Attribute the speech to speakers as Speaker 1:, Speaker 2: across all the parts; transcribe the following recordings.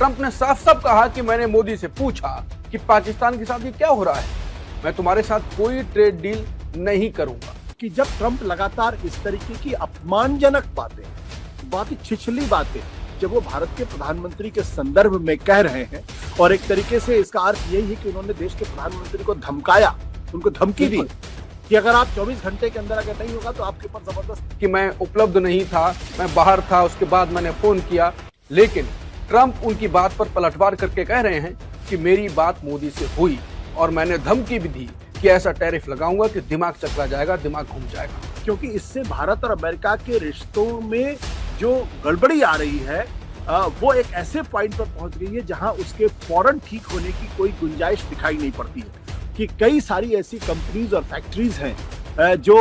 Speaker 1: Trump ने साफ साफ कहा कि मैंने मोदी से पूछा कि पाकिस्तान के साथ ये क्या हो रहा है, मैं तुम्हारे साथ कोई ट्रेड डील नहीं करूंगा।
Speaker 2: कि जब ट्रंप लगातार इस तरीके की अपमानजनक बातें, बहुत ही छिछली बातें जब वो भारत के प्रधानमंत्री के संदर्भ में कह रहे हैं, और एक तरीके से इसका अर्थ यही है कि उन्होंने देश के प्रधानमंत्री को धमकाया, उनको धमकी दी कि अगर आप 24 घंटे के अंदर अगर नहीं होगा तो आपके ऊपर जबरदस्त
Speaker 1: कि मैं उपलब्ध नहीं था, मैं बाहर था, उसके बाद मैंने फोन किया। लेकिन ट्रंप उनकी बात पर पलटवार करके कह रहे हैं कि मेरी बात मोदी से हुई और मैंने धमकी भी दी कि ऐसा टैरिफ लगाऊंगा कि दिमाग चकरा जाएगा, दिमाग घूम जाएगा।
Speaker 2: क्योंकि इससे भारत और अमेरिका के रिश्तों में जो गड़बड़ी आ रही है वो एक ऐसे पॉइंट पर पहुंच गई है जहां उसके फौरन ठीक होने की कोई गुंजाइश दिखाई नहीं पड़ती है। कि कई सारी ऐसी कंपनीज और फैक्ट्रीज हैं जो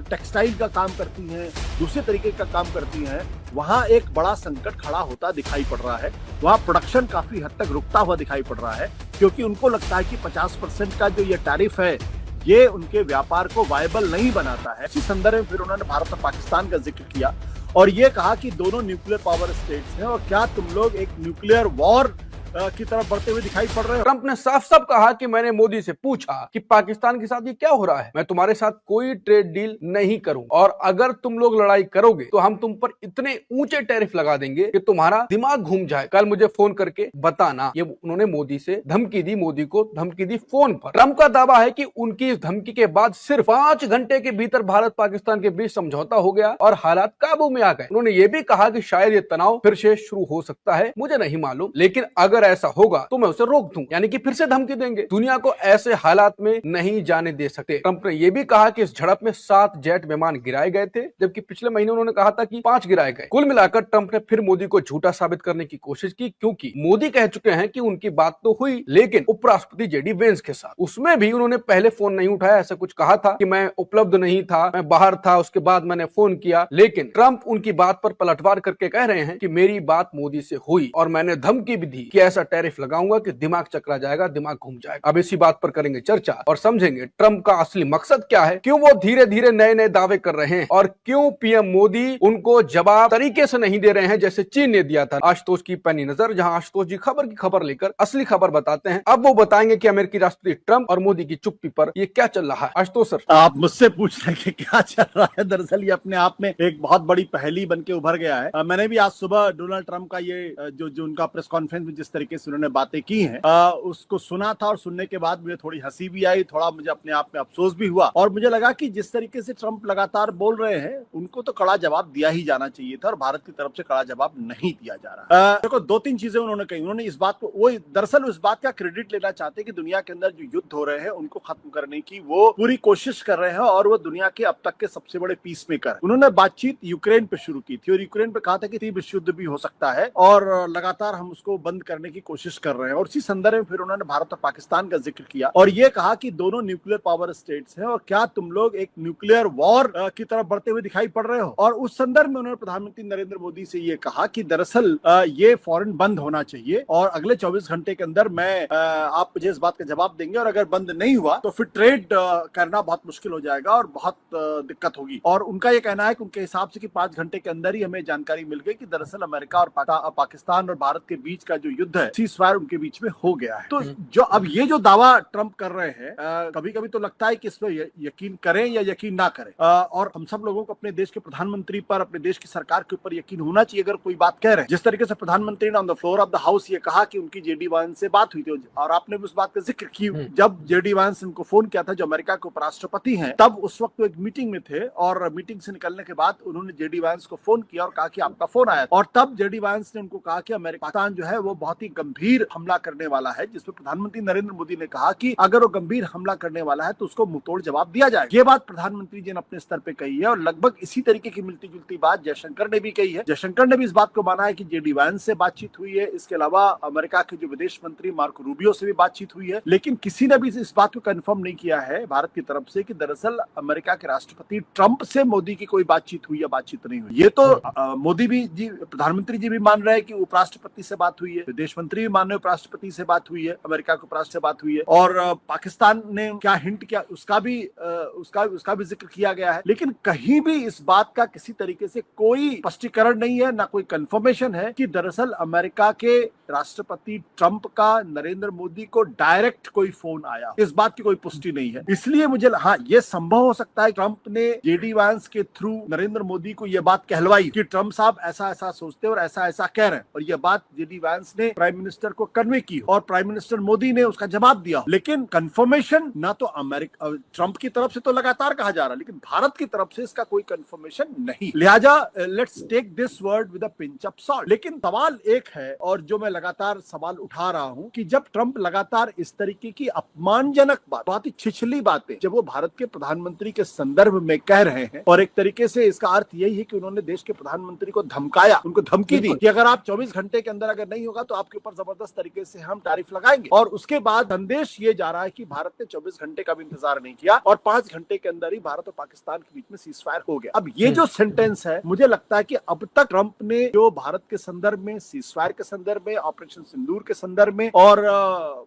Speaker 2: टेक्सटाइल का काम करती हैं, दूसरे तरीके का काम करती हैं, वहां एक बड़ा संकट खड़ा होता दिखाई पड़ रहा है। वहां प्रोडक्शन काफी हद तक रुकता हुआ दिखाई पड़ रहा है, क्योंकि उनको लगता है कि 50% का जो ये टैरिफ है ये उनके व्यापार को वायबल नहीं बनाता है। इसी संदर्भ में फिर उन्होंने भारत और पाकिस्तान का जिक्र किया और ये कहा कि दोनों न्यूक्लियर पावर स्टेट्स हैं और क्या तुम लोग एक न्यूक्लियर वॉर की तरफ बढ़ते हुए दिखाई पड़ रहे हो।
Speaker 1: ट्रंप ने साफ साफ कहा कि मैंने मोदी से पूछा कि पाकिस्तान के साथ ये क्या हो रहा है, मैं तुम्हारे साथ कोई ट्रेड डील नहीं करूंगा और अगर तुम लोग लड़ाई करोगे तो हम तुम पर इतने ऊंचे टैरिफ लगा देंगे कि तुम्हारा दिमाग घूम जाए। कल मुझे फोन करके बताना। ये उन्होंने मोदी से धमकी दी, मोदी को धमकी दी फोन पर। ट्रंप का दावा है कि उनकी इस धमकी के बाद सिर्फ 5 घंटे के भीतर भारत पाकिस्तान के बीच समझौता हो गया और हालात काबू में आ गए। उन्होंने ये भी कहा कि शायद ये तनाव फिर से शुरू हो सकता है, मुझे नहीं मालूम, लेकिन अगर ऐसा होगा तो मैं उसे रोक दूं, यानी कि फिर से धमकी देंगे। दुनिया को ऐसे हालात में नहीं जाने दे सकते। ट्रंप ने यह भी कहा कि इस झड़प में 7 जेट विमान गिराए गए थे, जबकि पिछले महीने उन्होंने कहा था कि 5 गिराए गए। कुल मिलाकर ट्रंप ने फिर मोदी को झूठा साबित करने की कोशिश की, क्योंकि मोदी कह चुके हैं कि उनकी बात तो हुई, लेकिन उपराष्ट्रपति जेडी वेंस के साथ उसमें भी उन्होंने पहले फोन नहीं उठाया, ऐसा कुछ कहा था कि मैं उपलब्ध नहीं था, मैं बाहर था, उसके बाद मैंने फोन किया। लेकिन ट्रंप उनकी बात पर पलटवार करके कह रहे हैं कि मेरी बात मोदी से हुई और मैंने धमकी भी दी कि ऐसा टैरिफ लगाऊंगा कि दिमाग चकरा जाएगा, दिमाग घूम जाएगा। अब इसी बात पर करेंगे चर्चा और समझेंगे ट्रंप का असली मकसद क्या है, क्यों वो धीरे धीरे नए नए दावे कर रहे हैं और क्यों पीएम मोदी उनको जवाब तरीके से नहीं दे रहे हैं जैसे चीन ने दिया था। आशुतोष की पैनी नजर, जहां आशुतोष जी खबर की खबर लेकर असली खबर बताते हैं। अब वो बताएंगे कि अमेरिकी राष्ट्रपति ट्रंप और मोदी की चुप्पी पर ये क्या चल रहा है। आशुतोष सर,
Speaker 2: आप मुझसे पूछ रहे हैं कि क्या चल रहा है। दरअसल ये अपने आप में एक बहुत बड़ी पहेली बन के उभर गया है। मैंने भी आज सुबह डोनाल्ड ट्रंप का ये जो उनका प्रेस कॉन्फ्रेंस में जिस तरीके से उन्होंने बातें की हैं उसको सुना था और सुनने के बाद मुझे थोड़ी हंसी भी आई, थोड़ा मुझे अपने आप में अफसोस भी हुआ और मुझे लगा कि जिस तरीके से ट्रंप लगातार बोल रहे हैं उनको तो कड़ा जवाब दिया ही जाना चाहिए था और भारत की तरफ से कड़ा जवाब नहीं दिया जा रहा। देखो 2-3 चीजें उन्होंने कही। उन्होंने इस बात को, वो दरअसल उस बात का क्रेडिट लेना चाहते हैं कि दुनिया के अंदर जो युद्ध हो रहे हैं उनको खत्म करने की वो पूरी कोशिश कर रहे हैं और वो दुनिया के अब तक के सबसे बड़े पीस मेकर। उन्होंने बातचीत यूक्रेन पे शुरू की थी और यूक्रेन पे कहा था कि तीव्र युद्ध भी हो सकता है और लगातार हम उसको बंद करने की कोशिश कर रहे हैं और इसी संदर्भ में फिर उन्होंने भारत और पाकिस्तान का जिक्र किया और ये कहा कि दोनों न्यूक्लियर पावर स्टेट्स हैं और क्या तुम लोग एक न्यूक्लियर वॉर की तरफ बढ़ते हुए दिखाई पड़ रहे हो। और उस संदर्भ में उन्होंने प्रधानमंत्री नरेंद्र मोदी से ये कहा कि दरअसल ये फौरन बंद होना चाहिए और अगले 24 घंटे के अंदर मैं आप मुझे इस बात का जवाब देंगे और अगर बंद नहीं हुआ तो फिर ट्रेड करना बहुत मुश्किल हो जाएगा और बहुत दिक्कत होगी। और उनका ये कहना है कि उनके हिसाब से कि 5 घंटे के अंदर ही हमें जानकारी मिल गई कि दरअसल अमेरिका और पाकिस्तान और भारत के बीच का जो युद्ध है सीज़फायर उनके बीच में हो गया है। तो जो अब ये जो दावा ट्रंप कर रहे हैं कभी कभी तो लगता है कि इस पर यकीन करें या यकीन ना करें और हम सब लोगों को अपने देश के प्रधानमंत्री पर, अपने देश की सरकार के ऊपर यकीन होना चाहिए अगर कोई बात कह रहे हैं। जिस तरीके से प्रधानमंत्री ने on the floor of the house ये कहा कि उनकी जेडी वांस से बात हुई थी और आपने भी उस बात का जिक्र की जब जेडी वांस ने उनको फोन किया था जो अमेरिका के उपराष्ट्रपति हैं, तब उस वक्त वो एक मीटिंग में थे और मीटिंग से निकलने के बाद उन्होंने जेडी वांस को फोन किया और कहा कि आपका फोन आया और तब जेडी वांस ने उनको कहा कि अमेरिका पाकिस्तान जो है वो बहुत ही गंभीर हमला करने वाला है, जिसमें प्रधानमंत्री नरेंद्र मोदी ने कहा कि अगर वो गंभीर हमला करने वाला है तो उसको मुंहतोड़ जवाब दिया जाए। ये बात प्रधानमंत्री जी ने अपने स्तर पे कही है और लगभग इसी तरीके की मिलती जुलती बात जयशंकर ने भी कही है। जयशंकर ने भी इस बात को माना है कि जेडी वांस से बातचीत हुई है। इसके अलावा अमेरिका के जो विदेश मंत्री मार्को रूबियो से भी बातचीत हुई है, लेकिन किसी ने भी इस बात को कंफर्म नहीं किया है भारत की तरफ से कि दरअसल अमेरिका के राष्ट्रपति ट्रंप से मोदी की कोई बातचीत हुई या बातचीत नहीं हुई। ये तो मोदी भी जी, प्रधानमंत्री जी भी मान रहे हैं कि उपराष्ट्रपति से बात हुई है, विदेश मंत्री भी माननीय उपराष्ट्रपति से बात हुई है, अमेरिका के उपराष्ट्रपति से बात हुई है, और पाकिस्तान ने क्या हिंट किया उसका भी जिक्र किया गया है। लेकिन कहीं भी इस बात का किसी तरीके से कोई स्पष्टीकरण नहीं है, ना कोई कंफर्मेशन है कि दरअसल अमेरिका के राष्ट्रपति ट्रंप का नरेंद्र मोदी को डायरेक्ट कोई फोन आया, इस बात की कोई पुष्टि नहीं है। इसलिए मुझे ये संभव हो सकता है ट्रंप ने जेडी वांस के थ्रू नरेंद्र मोदी को यह बात कहलवाई कि ट्रंप साहब ऐसा ऐसा सोचते और ऐसा ऐसा कह रहे हैं, और यह बात जेडी वांस ने प्राइम मिनिस्टर को कन्वे की और प्राइम मिनिस्टर मोदी ने उसका जवाब दिया। लेकिन कंफर्मेशन ना तो अमेरिका ट्रंप की तरफ से तो लगातार कहा जा रहा है, लेकिन भारत की तरफ से इसका कोई कंफर्मेशन नहीं। लिहाजा let's take this word with a pinch of salt. लेकिन सवाल एक है, और जो मैं लगातार सवाल उठा रहा हूं, कि जब ट्रंप लगातार इस तरीके की अपमानजनक बात, बहुत ही छिछली बातें जब वो भारत के प्रधानमंत्री के संदर्भ में कह रहे हैं, और एक तरीके से इसका अर्थ यही है कि उन्होंने देश के प्रधानमंत्री को धमकाया, उनको धमकी दी कि अगर आप 24 घंटे के अंदर अगर नहीं होगा तो आपके ऊपर जबरदस्त तरीके से हम टैरिफ लगाएंगे। और उसके बाद संदेश ये जा रहा है कि भारत ने 24 घंटे का भी इंतजार नहीं किया और 5 घंटे के अंदर ही भारत और पाकिस्तान के बीच में सीजफायर हो गया। अब ये जो सेंटेंस है, मुझे लगता है कि अब तक ट्रंप ने जो भारत के संदर्भ में, सीजफायर के संदर्भ में, ऑपरेशन सिंदूर के संदर्भ में, और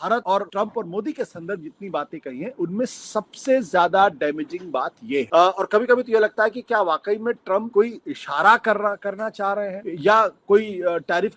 Speaker 2: भारत और ट्रंप और मोदी के संदर्भ जितनी बातें कही हैं, उनमें सबसे ज्यादा डैमेजिंग बात ये है। और कभी कभी तो ये लगता है कि क्या वाकई में ट्रंप कोई इशारा करना चाह रहे हैं, या कोई टैरिफ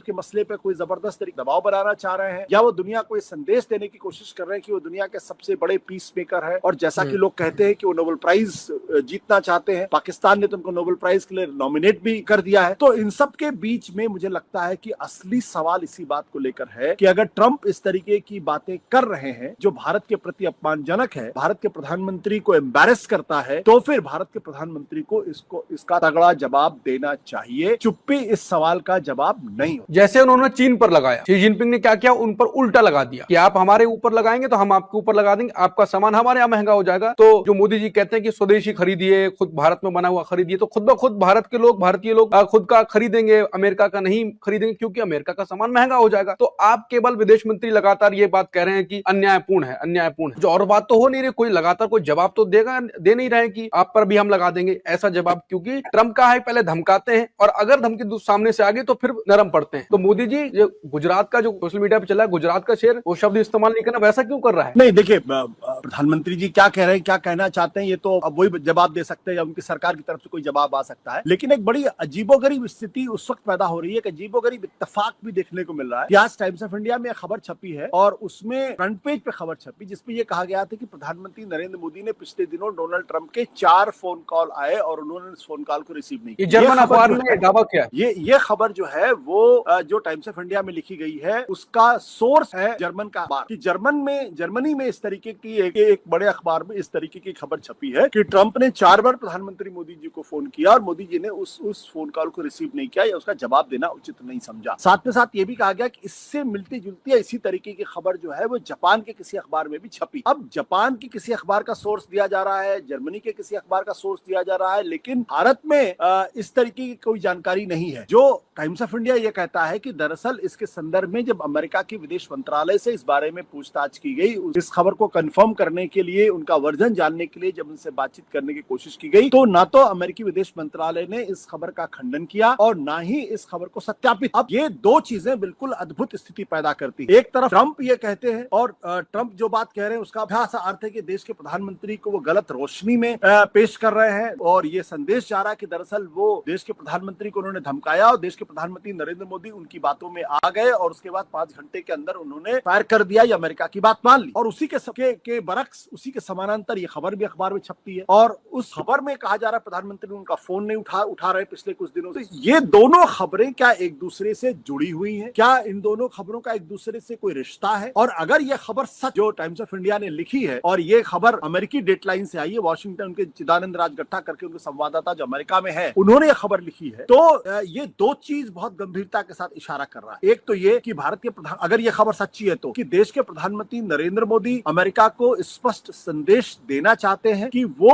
Speaker 2: के मसले पे कोई जबरदस्त तरीके दबाव बनाना चाह रहे हैं, या वो दुनिया को संदेश देने की कोशिश कर रहे हैं कि वो दुनिया के सबसे बड़े पीस मेकर है, और जैसा कि लोग कहते हैं कि वो नोबेल प्राइज जीतना चाहते हैं, पाकिस्तान ने तो उनको नोबेल प्राइज के लिए नॉमिनेट भी कर दिया है। तो इन सब के बीच में मुझे लगता है कि असली सवाल इसी बात को लेकर है कि अगर ट्रंप इस तरीके की बातें कर रहे हैं जो भारत के प्रति अपमानजनक है, भारत के प्रधानमंत्री को एम्बैरेस करता है, तो फिर भारत के प्रधानमंत्री को इसका तगड़ा जवाब देना चाहिए। चुप्पी इस सवाल का जवाब नहीं हो।
Speaker 1: जैसे उन्होंने चीन पर लगाया, शी जिनपिंग ने क्या किया, उन पर उल्टा लगा दिया कि आप हमारे ऊपर लगाएंगे तो हम आपके ऊपर लगा देंगे, आपका सामान हमारे यहाँ महंगा हो जाएगा। तो जो मोदी जी कहते हैं कि स्वदेशी खरीदिए, खुद भारत में बना हुआ खरीदिए, तो खुद ब खुद भारत के लोग, भारतीय लोग खुद का खरीदेंगे, अमेरिका का नहीं खरीदेंगे, क्योंकि अमेरिका का सामान महंगा हो जाएगा। तो आप केवल विदेश मंत्री लगातार ये बात कह रहे हैं कि अन्यायपूर्ण है, अन्यायपूर्ण है, जो और बात तो हो नहीं रही, कोई लगातार कोई जवाब तो दे नहीं रहे कि आप पर भी हम लगा देंगे ऐसा जवाब, क्योंकि ट्रंप का है पहले धमकाते हैं और अगर धमकी सामने से आ गई तो फिर नरम पड़ते हैं। तो मोदी जी जो गुजरात का जो सोशल मीडिया पे चला है, गुजरात का शेर, वो शब्द इस्तेमाल नहीं करना, वैसा क्यों कर रहा है?
Speaker 2: नहीं, देखिए, प्रधानमंत्री जी क्या कह रहे हैं, क्या कहना चाहते हैं, ये तो अब वही जवाब दे सकते हैं या उनकी सरकार की तरफ से कोई जवाब आ सकता है। लेकिन एक बड़ी अजीबोगरीब स्थिति उस वक्त पैदा हो रही है, कि अजीबोगरीब इत्तेफाक भी देखने को मिल रहा है। आज टाइम्स ऑफ इंडिया में एक खबर छपी है और उसमें फ्रंट पेज पे खबर छपी जिसमें यह कहा गया था कि प्रधानमंत्री नरेंद्र मोदी ने पिछले दिनों डोनाल्ड ट्रंप के 4 फोन कॉल आए और उन्होंने इस फोन कॉल को रिसीव नहीं किया।
Speaker 1: जर्मन अखबार ने दावा किया।
Speaker 2: ये खबर जो है वो जो टाइम्स ऑफ इंडिया में लिखी गई है उसका सोर्स है जर्मन का अखबार, कि जर्मनी में इस तरीके की एक बड़े अखबार में इस तरीके की खबर छपी है कि ट्रंप ने 4 बार प्रधानमंत्री मोदी जी को फोन किया और मोदी जी ने उस फोन कॉल को रिसीव नहीं किया या उसका जवाब देना उचित नहीं समझा। साथ में साथ ये भी कहा गया कि इससे मिलती जुलती है इसी तरीके की खबर जो है वो जापान के किसी अखबार में भी छपी। अब जापान की किसी अखबार का सोर्स दिया जा रहा है, जर्मनी के किसी अखबार का सोर्स दिया जा रहा है, लेकिन भारत में इस तरीके की कोई जानकारी नहीं है। जो टाइम्स ऑफ इंडिया ये कहता है कि दरअसल इसके संदर्भ में जब अमेरिका के विदेश मंत्रालय से इस बारे में पूछताछ की गई, इस खबर को कंफर्म करने के लिए, उनका वर्जन जानने के लिए जब उनसे बातचीत करने की कोशिश की गई, तो ना तो अमेरिकी विदेश मंत्रालय ने इस खबर का खंडन किया और ना ही इस खबर को सत्यापित। अब ये दो चीजें बिल्कुल अद्भुत स्थिति पैदा करती है। एक तरफ ट्रंप ये कहते हैं और ट्रंप जो बात कह रहे हैं उसका खासा अर्थ है कि देश के प्रधानमंत्री को वो गलत रोशनी में पेश कर रहे हैं और ये संदेश जा रहा है कि दरअसल वो देश के प्रधानमंत्री को उन्होंने धमकाया और देश के प्रधानमंत्री नरेंद्र मोदी उनकी बातों में आ गए और उसके बाद 5 घंटे के अंदर उन्होंने फायर कर दिया या अमेरिका की बात मान ली। और उसी के बरक्स, उसी के समानांतर ये खबर भी अखबार में छपती है और उस खबर में कहा जा रहा है प्रधानमंत्री उनका फोन नहीं उठा रहे पिछले कुछ दिनों से। ये दोनों खबरें क्या एक दूसरे से जुड़ी हुई हैं? क्या इन दोनों खबरों का एक दूसरे से कोई रिश्ता है? और अगर ये खबर सच जो टाइम्स ऑफ इंडिया ने लिखी है और ये खबर अमेरिकी डेडलाइन से आई है, वॉशिंगटन के चिदानंद राज गट्टा करके उनके संवाददाता जो अमेरिका में है उन्होंने ये खबर लिखी है, तो ये दो चीज बहुत गंभीरता के साथ इशारा कर रहा है। एक तो ये कि भारत के अगर ये खबर सच्ची है तो कि देश के प्रधानमंत्री नरेंद्र मोदी अमेरिका को स्पष्ट संदेश देना चाहते हैं कि वो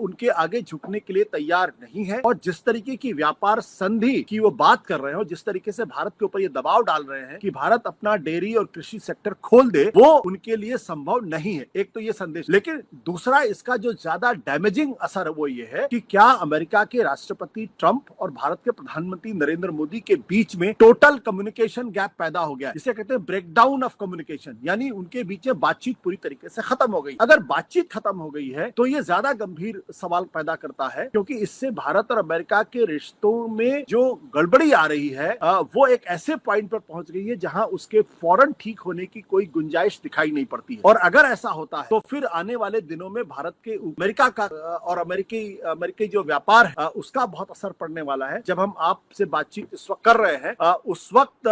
Speaker 2: उनके आगे झुकने के लिए तैयार नहीं है और जिस तरीके की व्यापार संधि की वो बात कर रहे हो, जिस तरीके से भारत के ऊपर ये दबाव डाल रहे हैं कि भारत अपना डेयरी और कृषि सेक्टर खोल दे, वो उनके लिए संभव नहीं है। एक तो ये संदेश, लेकिन दूसरा इसका जो ज्यादा डैमेजिंग असर वो ये है कि क्या अमेरिका के राष्ट्रपति ट्रंप और भारत के प्रधानमंत्री नरेंद्र मोदी के बीच में टोटल कम्युनिकेशन कम्युनिकेशन गैप पैदा हो गया, जिसे कहते हैं ब्रेकडाउन ऑफ कम्युनिकेशन, यानी उनके बीच में बातचीत पूरी तरीके से खत्म हो गई। अगर बातचीत खत्म हो गई है तो ये ज्यादा गंभीर सवाल पैदा करता है, क्योंकि इससे भारत और अमेरिका के रिश्तों में जो गड़बड़ी आ रही है वो एक ऐसे पॉइंट पर पहुंच गई है जहां उसके फौरन ठीक होने की कोई गुंजाइश दिखाई नहीं पड़ती है। और अगर ऐसा होता है तो फिर आने वाले दिनों में भारत के अमेरिका का और अमेरिकी जो व्यापार है उसका बहुत असर पड़ने वाला है। जब हम आपसे बातचीत इस वक्त कर रहे हैं उस वक्त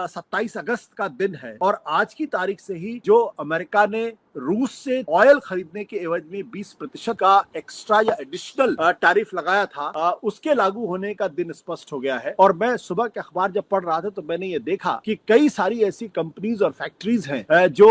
Speaker 2: 27 अगस्त का दिन है और आज की तारीख से ही जो अमेरिका ने रूस से ऑयल खरीदने के एवज में 20% का एक्स्ट्रा या एडिशनल टैरिफ लगाया था, उसके लागू होने का दिन स्पष्ट हो गया है। और मैं सुबह के अखबार जब पढ़ रहा था तो मैंने ये देखा कि कई सारी ऐसी कंपनीज और फैक्ट्रीज हैं जो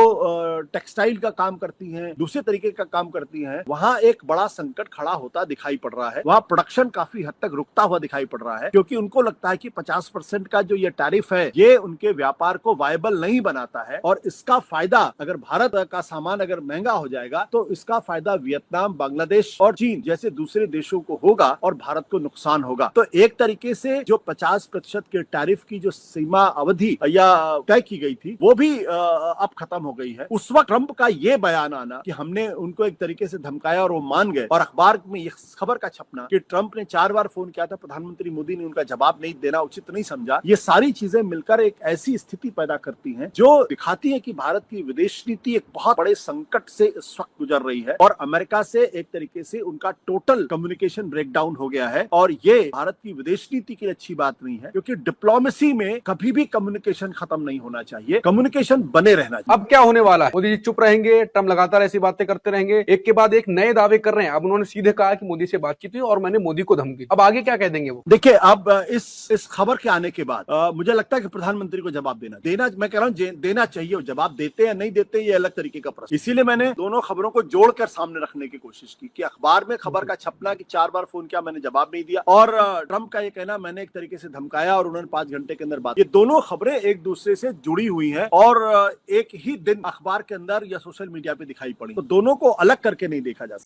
Speaker 2: टेक्सटाइल का काम करती हैं, दूसरे तरीके का काम करती हैं, वहां एक बड़ा संकट खड़ा होता दिखाई पड़ रहा है। वहां प्रोडक्शन काफी हद तक रुकता हुआ दिखाई पड़ रहा है, क्योंकि उनको लगता है कि 50% का जो ये टैरिफ है ये उनके व्यापार को वायबल नहीं बनाता है। और इसका फायदा अगर भारत का सामान अगर महंगा हो जाएगा तो इसका फायदा वियतनाम, बांग्लादेश और चीन जैसे दूसरे देशों को होगा और भारत को नुकसान होगा। तो एक तरीके से जो 50% के टैरिफ की जो सीमा अवधि या तय की गई थी वो भी अब खत्म हो गई है। उस वक्त ट्रंप का ये बयान आना कि हमने उनको एक तरीके से धमकाया और वो मान गए, और अखबार में ये खबर का छपना कि ट्रंप ने 4 बार फोन किया था, प्रधानमंत्री मोदी ने उनका जवाब नहीं देना उचित नहीं समझा, ये सारी चीजें मिलकर एक ऐसी स्थिति पैदा करती हैं जो दिखाती है कि भारत की विदेश नीति एक बहुत बड़े संकट से इस वक्त गुजर रही है और अमेरिका से एक तरीके से उनका टोटल कम्युनिकेशन ब्रेकडाउन हो गया है। और ये भारत की विदेश नीति की अच्छी बात नहीं है, क्योंकि डिप्लोमेसी में कभी भी कम्युनिकेशन खत्म नहीं होना चाहिए, कम्युनिकेशन बने रहना चाहिए।
Speaker 1: अब क्या होने वाला है? मोदी जी चुप रहेंगे, ट्रम्प लगातार ऐसी बातें करते रहेंगे, एक के बाद एक नए दावे कर रहे हैं। अब उन्होंने सीधे कहा कि मोदी से बातचीत हुई और मैंने मोदी को धमकी दी। अब आगे क्या कह देंगे वो?
Speaker 2: देखिए, अब इस खबर के आने के बाद मुझे लगता है कि प्रधानमंत्री को जवाब देना मैं कह रहा हूं देना चाहिए। जवाब देते या नहीं देते ये अलग तरीके का प्रश्न। इसीलिए मैंने दोनों खबरों को जोड़कर सामने रखने की कोशिश की कि अखबार में खबर का छपना कि 4 बार फोन किया, मैंने जवाब नहीं दिया, और ट्रंप का ये कहना मैंने एक तरीके से धमकाया और उन्होंने 5 घंटे के अंदर बात, ये दोनों खबरें एक दूसरे से जुड़ी हुई हैं और एक ही दिन अखबार के अंदर या सोशल मीडिया पे दिखाई पड़ी, तो दोनों को अलग करके नहीं देखा जा सकता।